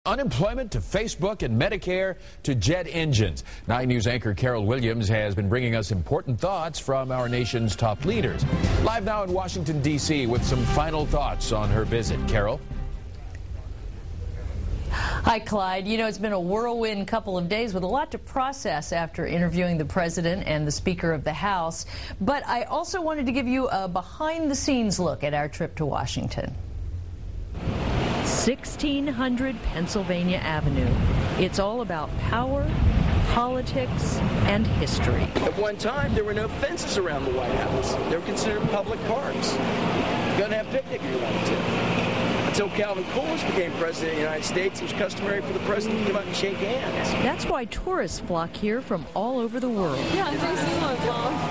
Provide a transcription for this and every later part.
Unemployment to Facebook and Medicare to jet engines. 9 News anchor Carol Williams has been bringing us important thoughts from our nation's top leaders. Live now in Washington, D.C. with some final thoughts on her visit. Carol? Hi, Clyde. You know, it's been a whirlwind couple of days with a lot to process after interviewing the president and the Speaker of the House. But I also wanted to give you a behind-the-scenes look at our trip to Washington. 1600 Pennsylvania Avenue. It's all about power, politics, and history. At one time, there were no fences around the White House. They were considered public parks. You couldn't have picnic if you wanted to. Until Calvin Coolidge became president of the United States, it was customary for the president to come out and shake hands. That's why tourists flock here from all over the world. Yeah,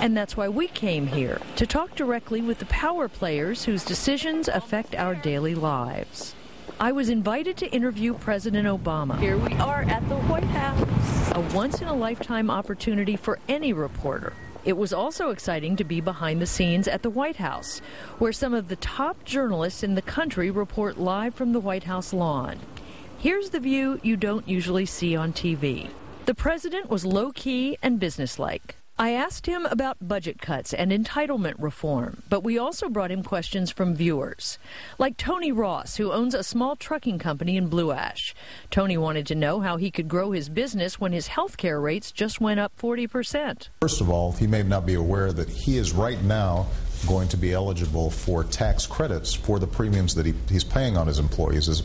and that's why we came here, to talk directly with the power players whose decisions affect our daily lives. I was invited to interview President Obama. Here we are at the White House. A once-in-a-lifetime opportunity for any reporter. It was also exciting to be behind the scenes at the White House, where some of the top journalists in the country report live from the White House lawn. Here's the view you don't usually see on TV. The president was low-key and businesslike. I asked him about budget cuts and entitlement reform, but we also brought him questions from viewers, like Tony Ross, who owns a small trucking company in Blue Ash. Tony wanted to know how he could grow his business when his health care rates just went up 40%. First of all, he may not be aware that he is right now going to be eligible for tax credits for the premiums that he's paying on his employees.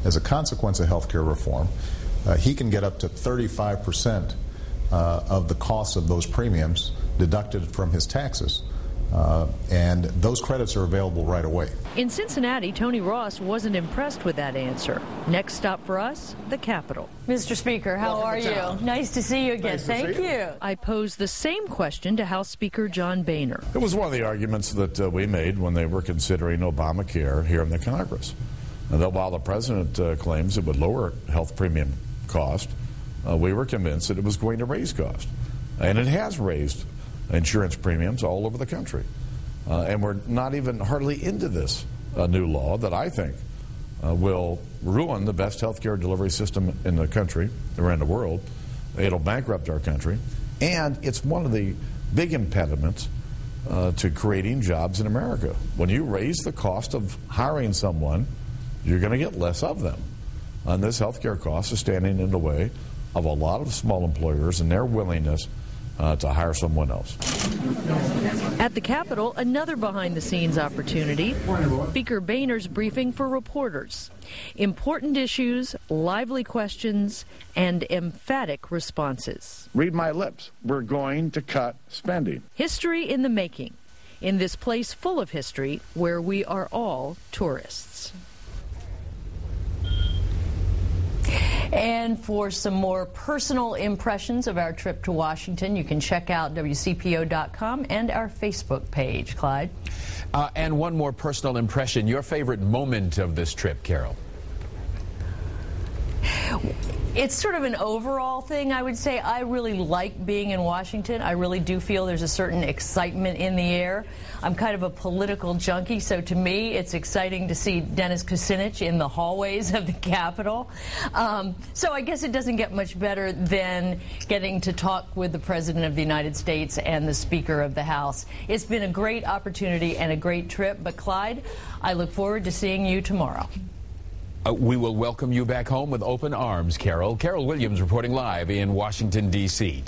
As a consequence of health care reform, he can get up to 35% of the cost of those premiums deducted from his taxes. And those credits are available right away. In Cincinnati, Tony Ross wasn't impressed with that answer. Next stop for us, the Capitol. Mr. Speaker, how are you? Nice to see you again. Thank you. I posed the same question to House Speaker John Boehner. It was one of the arguments that we made when they were considering Obamacare here in the Congress. And that while the president claims it would lower health premium cost, we were convinced that it was going to raise cost. And it has raised insurance premiums all over the country. And we're not even hardly into this new law that I think will ruin the best health care delivery system in the country, around the world. It'll bankrupt our country. And it's one of the big impediments to creating jobs in America. When you raise the cost of hiring someone, you're going to get less of them. And this health care cost is standing in the way of a lot of small employers and their willingness to hire someone else. At the Capitol, another behind-the-scenes opportunity, Speaker Boehner's briefing for reporters. Important issues, lively questions, and emphatic responses. Read my lips. We're going to cut spending. History in the making, in this place full of history where we are all tourists. And for some more personal impressions of our trip to Washington, you can check out WCPO.com and our Facebook page. Clyde? And one more personal impression, your favorite moment of this trip, Carol? It's sort of an overall thing, I would say. I really like being in Washington. I really do feel there's a certain excitement in the air. I'm kind of a political junkie, so to me it's exciting to see Dennis Kucinich in the hallways of the Capitol. So I guess it doesn't get much better than getting to talk with the President of the United States and the Speaker of the House. It's been a great opportunity and a great trip, but Clyde, I look forward to seeing you tomorrow. We will welcome you back home with open arms, Carol. Carol Williams reporting live in Washington, D.C.